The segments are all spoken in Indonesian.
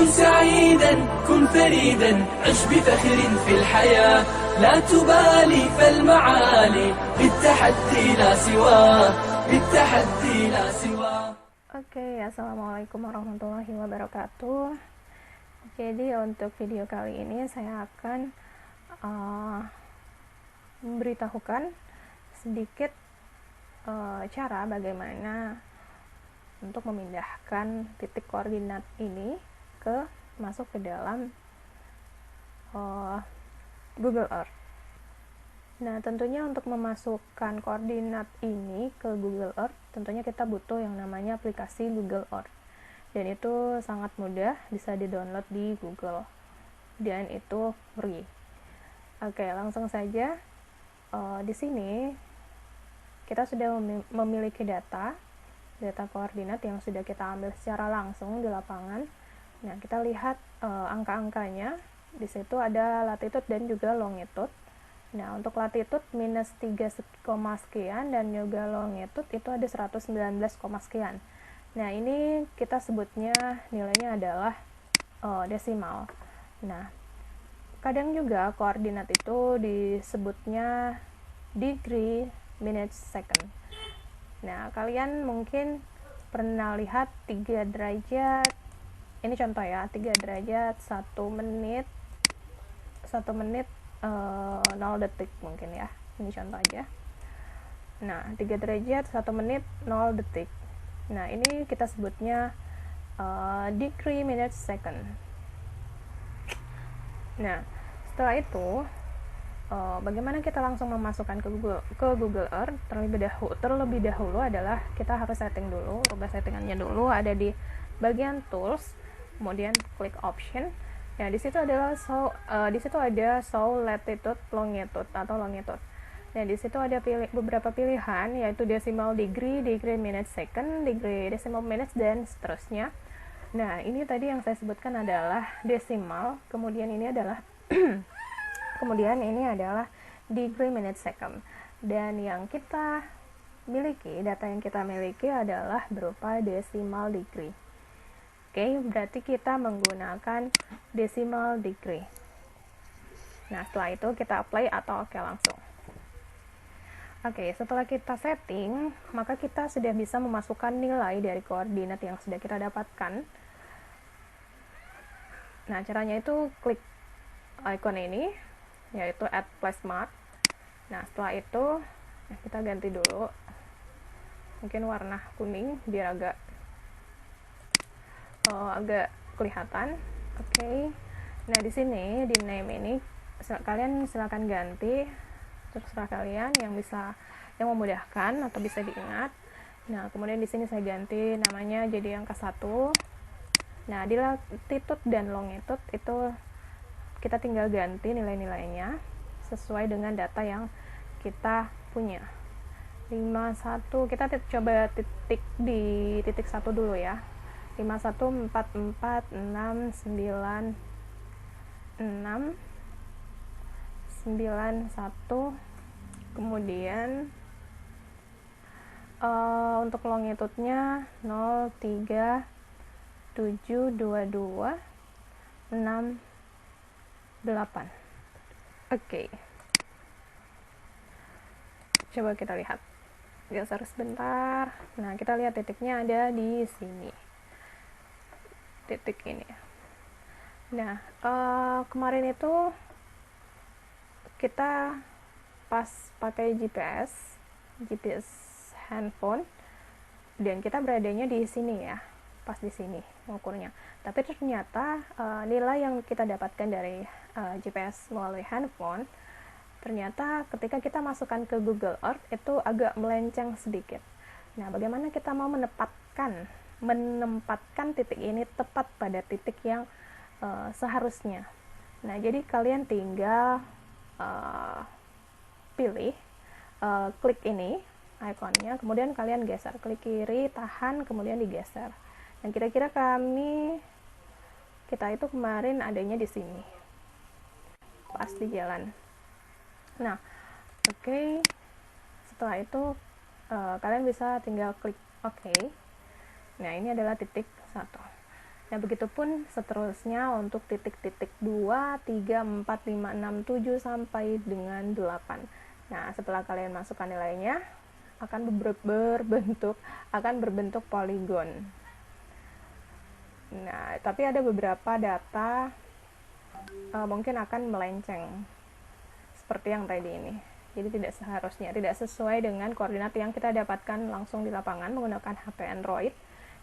كن سعيدا كن فريدا عش بفخر في الحياة لا تبالي فالمعالي بالتحدي لا سواه بالتحدي لا سواه. Oke, assalamualaikum warahmatullahi wabarakatuh. Jadi untuk video kali ini saya akan memberitahukan sedikit cara bagaimana untuk memindahkan titik koordinat ini masuk ke dalam Google Earth. Nah, tentunya untuk memasukkan koordinat ini ke Google Earth, tentunya kita butuh yang namanya aplikasi Google Earth. Dan itu sangat mudah, bisa di-download di Google. Dan itu free. Oke, langsung saja. Di sini kita sudah memiliki data koordinat yang sudah kita ambil secara langsung di lapangan. Nah, kita lihat angka-angkanya. Di situ ada latitude dan juga longitude. Nah, untuk latitude minus 3, sekian dan juga longitude itu ada 119, sekian. Nah, ini kita sebutnya nilainya adalah desimal. Nah, kadang juga koordinat itu disebutnya degree, minute, second. Nah, kalian mungkin pernah lihat 3 derajat. Ini contoh ya, 3 derajat 1 menit 0 detik mungkin ya, ini contoh aja. Nah, 3 derajat 1 menit 0 detik. Nah, ini kita sebutnya degree, minute, second. Nah, setelah itu bagaimana kita langsung memasukkan ke Google Earth? Terlebih dahulu adalah kita harus setting dulu, rubah settingannya dulu, ada di bagian tools, kemudian klik option. Nah, di situ ada show latitude, longitude atau longitude. Nah, di situ ada beberapa pilihan, yaitu decimal degree, degree minute second, degree decimal minutes, dan seterusnya. Nah, ini tadi yang saya sebutkan adalah decimal, kemudian ini adalah degree minute second. Dan yang kita miliki, data yang kita miliki adalah berupa decimal degree. Oke, berarti kita menggunakan decimal degree. Nah, setelah itu kita apply atau oke langsung. Oke, setelah kita setting, maka kita sudah bisa memasukkan nilai dari koordinat yang sudah kita dapatkan. Nah, caranya itu klik icon ini, yaitu add place mark. Nah, setelah itu kita ganti dulu, mungkin warna kuning biar agak kelihatan. Oke. Nah, di sini di name ini kalian silakan ganti, terserah kalian yang memudahkan atau bisa diingat. Nah, kemudian di sini saya ganti namanya jadi angka 1. Nah, di latitude dan longitude itu kita tinggal ganti nilai-nilainya sesuai dengan data yang kita punya. 51, kita coba di titik 1 dulu ya. 51, 44, 6, 9, 6, 9, 1. Kemudian untuk longitude-nya 0, 3, 7, 22, 6, 8. Oke. Coba kita lihat. Geser sebentar. Nah, kita lihat titiknya ada di sini. Titik ini. Nah, kemarin itu kita pas pakai GPS handphone, dan kita beradanya di sini ya, pas di sini mengukurnya. Tapi ternyata nilai yang kita dapatkan dari GPS melalui handphone, ternyata ketika kita masukkan ke Google Earth itu agak melenceng sedikit. Nah, bagaimana kita mau menempatkan titik ini tepat pada titik yang seharusnya? Nah, jadi kalian tinggal pilih, klik ini ikonnya, kemudian kalian geser, klik kiri, tahan, kemudian digeser. Dan kira-kira kita itu kemarin adanya di sini, pas di jalan. Nah, oke. Setelah itu kalian bisa tinggal klik oke. Nah, ini adalah titik 1. Nah, begitupun seterusnya untuk titik-titik 2, 3, 4, 5, 6, 7 sampai dengan 8. Nah, setelah kalian masukkan nilainya akan berbentuk poligon. Nah, tapi ada beberapa data mungkin akan melenceng seperti yang tadi ini. Jadi tidak sesuai dengan koordinat yang kita dapatkan langsung di lapangan menggunakan HP Android,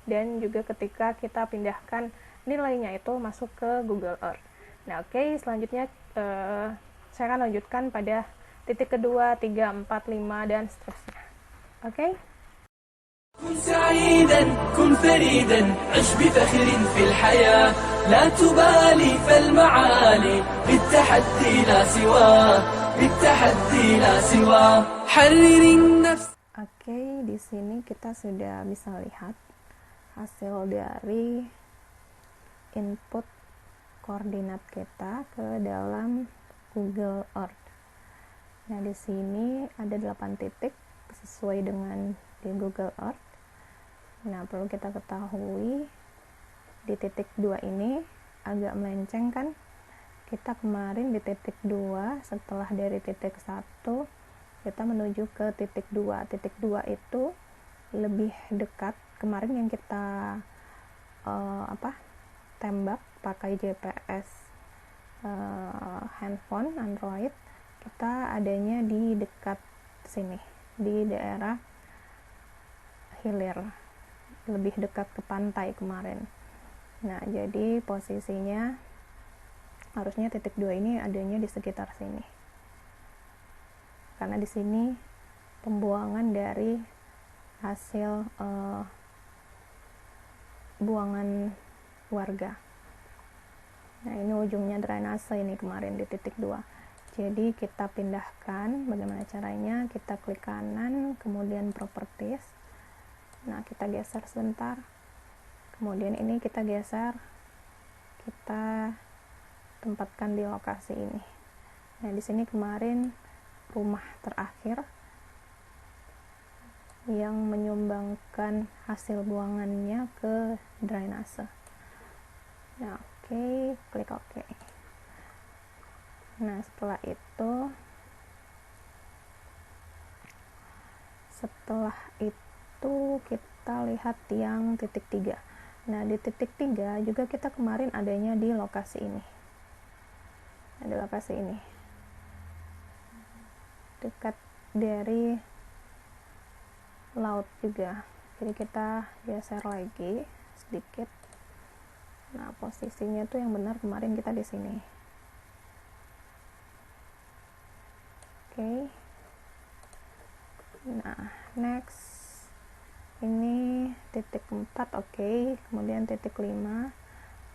dan juga ketika kita pindahkan nilainya itu masuk ke Google Earth. Nah, oke, selanjutnya saya akan lanjutkan pada titik kedua, 3, 4, 5 dan seterusnya. Oke? كن سعيدا كن فريدا عش بفخر في الحياة لا تبالي فالمعالي بالتحدي لا سواه بالتحدي لا سواه حرر النفس. Oke, di sini kita sudah bisa lihat hasil dari input koordinat kita ke dalam Google Earth. Nah, di sini ada 8 titik sesuai dengan di Google Earth. Nah, perlu kita ketahui di titik 2 ini agak melenceng kan? Kita kemarin di titik 2, setelah dari titik 1 kita menuju ke titik 2. Titik 2 itu lebih dekat. Kemarin yang kita tembak pakai GPS handphone Android, kita adanya di dekat sini, di daerah hilir, lebih dekat ke pantai kemarin. Nah, jadi posisinya harusnya titik 2 ini adanya di sekitar sini, karena di sini pembuangan dari hasil buangan warga. Nah, ini ujungnya drainase ini kemarin di titik 2. Jadi kita pindahkan. Bagaimana caranya? Kita klik kanan, kemudian properties. Nah, kita geser sebentar. Kemudian ini kita geser, kita tempatkan di lokasi ini. Nah, di sini kemarin rumah terakhir yang menyumbangkan hasil buangannya ke drainase. Nah, oke, klik OK. Nah, setelah itu kita lihat yang titik 3. Nah, di titik 3 juga kita kemarin adanya di lokasi ini. Di lokasi ini. Dekat dari laut juga. Jadi kita geser lagi sedikit. Nah, posisinya tuh yang benar kemarin kita di sini. Oke. Nah, next. Ini titik 4, oke. Kemudian titik 5.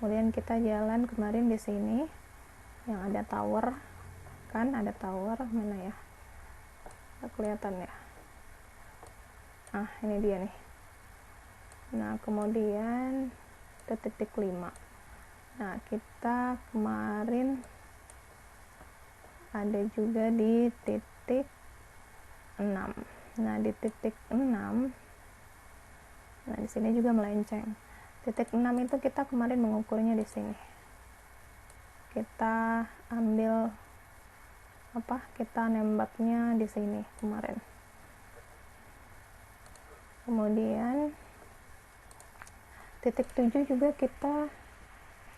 Kemudian kita jalan kemarin di sini yang ada tower. Kan ada tower, mana ya? Kelihatan ya? Ah, ini dia nih. Nah, kemudian ke titik 5. Nah, kita kemarin ada juga di titik 6. Nah, di titik 6, nah di sini juga melenceng. Titik 6 itu kita kemarin mengukurnya di sini. Kita ambil kita nembaknya di sini kemarin. Kemudian titik 7 juga kita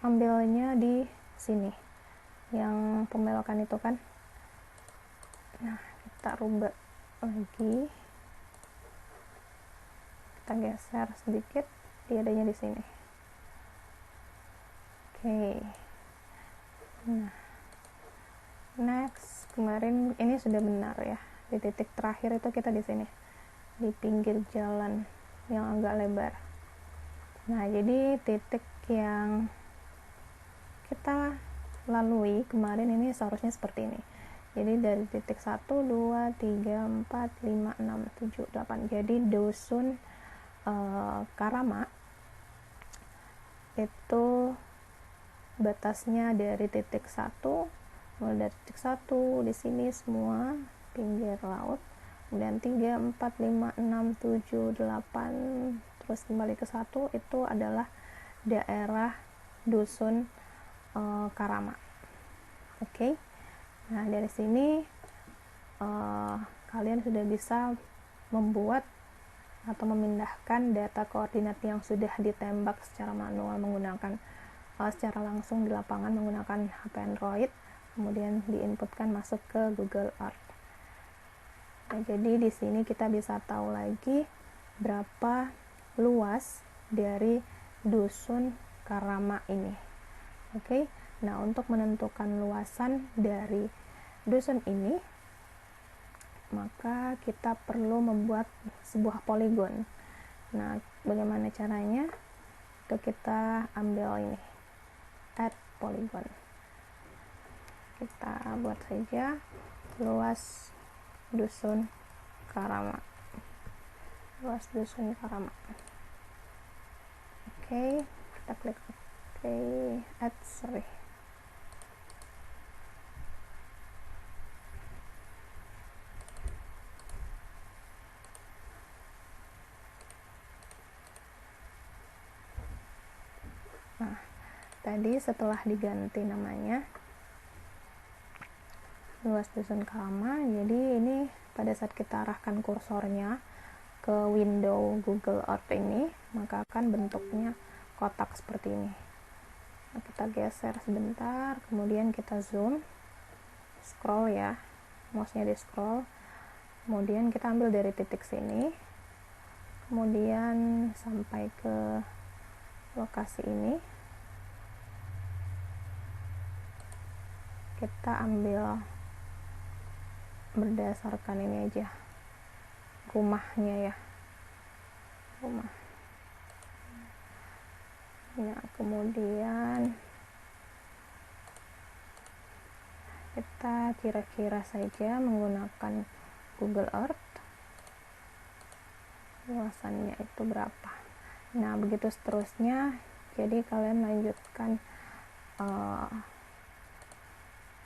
ambilnya di sini, yang pembelokan itu kan. Nah, kita rubah lagi, kita geser sedikit, dia adanya di sini. Oke. Nah, next, kemarin ini sudah benar ya. Di titik terakhir itu kita di sini, di pinggir jalan yang agak lebar. Nah, jadi titik yang kita lalui kemarin ini seharusnya seperti ini. Jadi dari titik 1, 2, 3, 4, 5, 6, 7, 8. Jadi dusun Karama itu batasnya dari titik 1, mulai dari titik 1 di sini semua pinggir laut. Kemudian 3, 4, 5, 6, 7, 8, terus kembali ke 1 itu adalah daerah dusun Karama. Oke. Nah, dari sini kalian sudah bisa membuat atau memindahkan data koordinat yang sudah ditembak secara manual menggunakan secara langsung di lapangan menggunakan HP Android, kemudian diinputkan masuk ke Google Earth. Nah, jadi di sini kita bisa tahu lagi berapa luas dari dusun Karama ini. Oke. Nah, untuk menentukan luasan dari dusun ini, maka kita perlu membuat sebuah poligon. Nah, bagaimana caranya? Itu kita ambil ini, add polygon. Kita buat saja luas dusun Karama. Luas dusun Karama. Oke, kita klik oke, add, sorry. Nah, tadi setelah diganti namanya luas dusun Karama, jadi ini pada saat kita arahkan kursornya ke window Google Earth ini, maka akan bentuknya kotak seperti ini. Nah, kita geser sebentar, kemudian kita zoom, scroll ya, mouse-nya di scroll, kemudian kita ambil dari titik sini, kemudian sampai ke lokasi ini, kita ambil berdasarkan ini aja rumahnya ya, rumah. Nah, kemudian kita kira-kira saja menggunakan Google Earth luasannya itu berapa. Nah, begitu seterusnya. Jadi kalian lanjutkan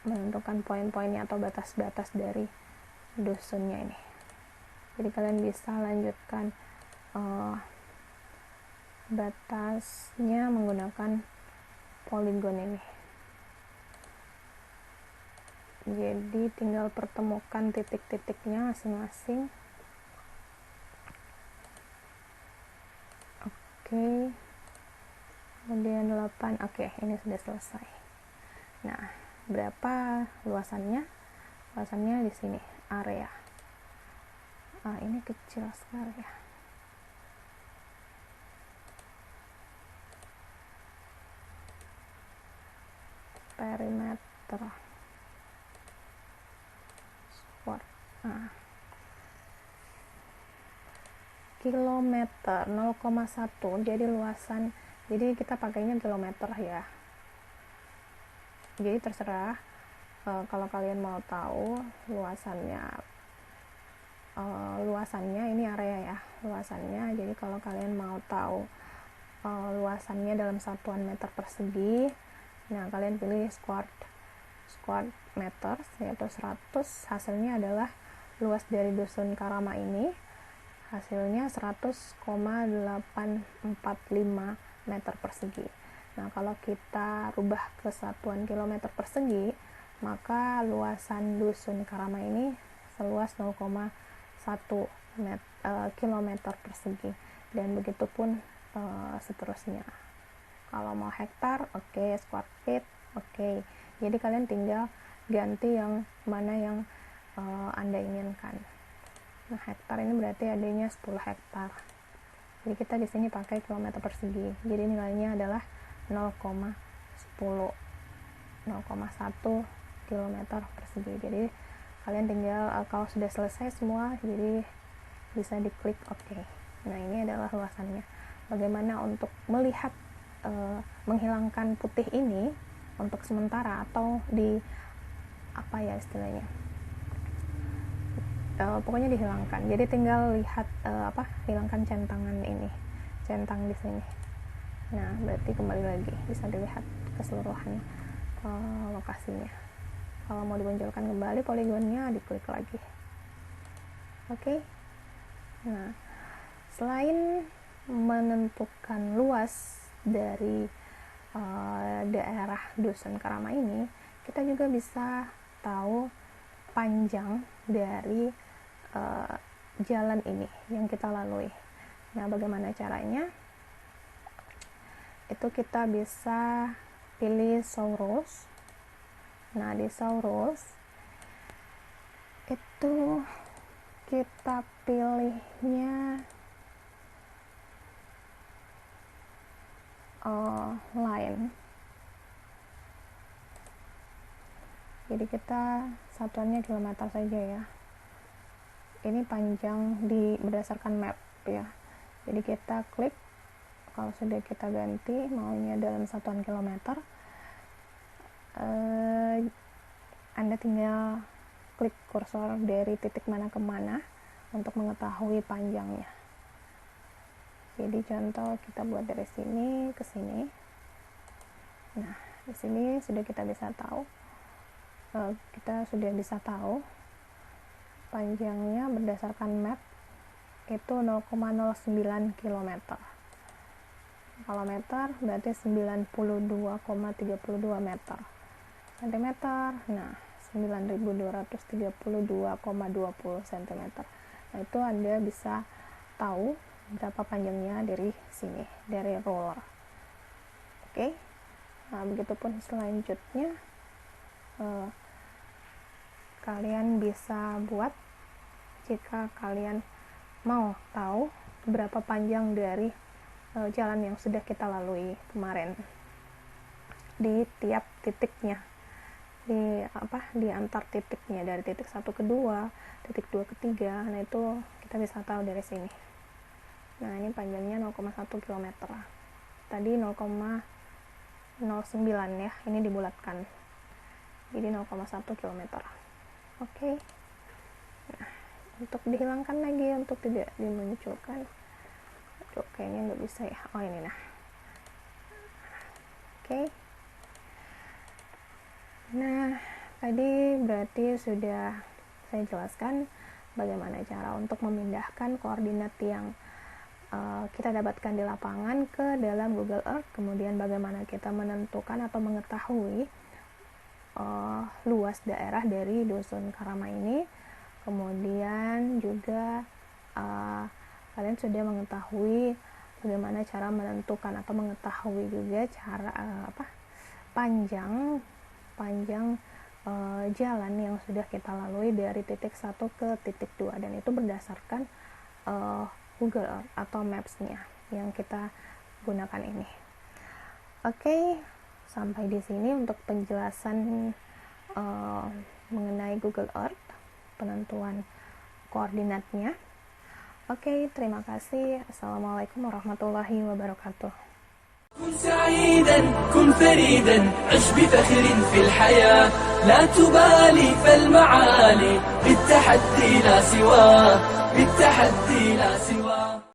menentukan poin-poinnya atau batas-batas dari dusunnya ini. Jadi kalian bisa lanjutkan batasnya menggunakan polygon ini. Jadi tinggal pertemukan titik-titiknya masing-masing. Oke. Kemudian 8. Oke, ini sudah selesai. Nah, berapa luasannya? Luasannya di sini, area. Ini kecil sekali ya. Perimeter. Square. Kilometer 0,1. Jadi luasan. Jadi kita pakainya kilometer ya. Jadi terserah kalau kalian mau tahu luasannya ini area ya, luasannya. Jadi kalau kalian mau tahu luasannya dalam satuan meter persegi, nah kalian pilih square meter, yaitu 100. Hasilnya adalah luas dari dusun Karama ini, hasilnya 100,845 meter persegi. Nah, kalau kita rubah ke satuan kilometer persegi, maka luasan dusun Karama ini seluas 0,1 kilometer persegi, dan begitupun seterusnya. Kalau mau hektar, oke, square feet, oke. Jadi kalian tinggal ganti yang mana yang Anda inginkan. Nah, hektar ini berarti adanya 10 hektar. Jadi kita di sini pakai kilometer persegi. Jadi nilainya adalah 0,1 kilometer persegi. Jadi kalian tinggal kalau sudah selesai semua, jadi bisa diklik oke. Nah, ini adalah luasannya. Bagaimana untuk melihat menghilangkan putih ini untuk sementara, atau di apa ya istilahnya, pokoknya dihilangkan. Jadi tinggal lihat hilangkan centangan ini, centang di sini. Nah, berarti kembali lagi bisa dilihat keseluruhan lokasinya. Kalau mau dimunculkan kembali poligonnya, diklik lagi. Oke. Nah, selain menentukan luas dari daerah Dusun Karama ini, kita juga bisa tahu panjang dari jalan ini yang kita lalui. Nah, bagaimana caranya? Itu kita bisa pilih Saurus. Nah, di Saurus itu kita pilihnya line. Jadi kita satuannya kilometer saja ya. Ini panjang berdasarkan map ya. Jadi kita klik, kalau sudah kita ganti maunya dalam satuan kilometer, Anda tinggal klik kursor dari titik mana ke mana untuk mengetahui panjangnya. Jadi contoh kita buat dari sini ke sini. Nah, di sini sudah kita bisa tahu, panjangnya berdasarkan map itu 0,09 km. Kalau meter berarti 92,32 meter. Centimeter, nah 9.232,20 cm. Nah, itu Anda bisa tahu berapa panjangnya dari sini, dari roller. Oke. Nah, begitupun selanjutnya kalian bisa buat jika kalian mau tahu berapa panjang dari jalan yang sudah kita lalui kemarin di tiap titiknya, di antar titiknya, dari titik 1 ke 2, titik 2 ke 3. Nah, itu kita bisa tahu dari sini. Nah, ini panjangnya 0,1 km. Tadi 0,09 ya, ini dibulatkan. Jadi 0,1 km. Oke. Nah, untuk dihilangkan lagi, untuk tidak dimunculkan. Aduh, kayaknya nggak bisa ya. Oh, ini nah. Oke. Nah, tadi berarti sudah saya jelaskan bagaimana cara untuk memindahkan koordinat yang kita dapatkan di lapangan ke dalam Google Earth, kemudian bagaimana kita menentukan atau mengetahui luas daerah dari Dusun Karama ini, kemudian juga kalian sudah mengetahui bagaimana cara menentukan atau mengetahui juga cara panjang jalan yang sudah kita lalui dari titik 1 ke titik 2, dan itu berdasarkan Google Earth atau Maps-nya yang kita gunakan ini. Oke, sampai di sini untuk penjelasan mengenai Google Earth, penentuan koordinatnya. Oke, terima kasih. Assalamualaikum warahmatullahi wabarakatuh. كن سعيدا كن فريدا عش بفخر في الحياة لا تبالي فالمعالي بالتحدي لا سواه بالتحدي لا سواه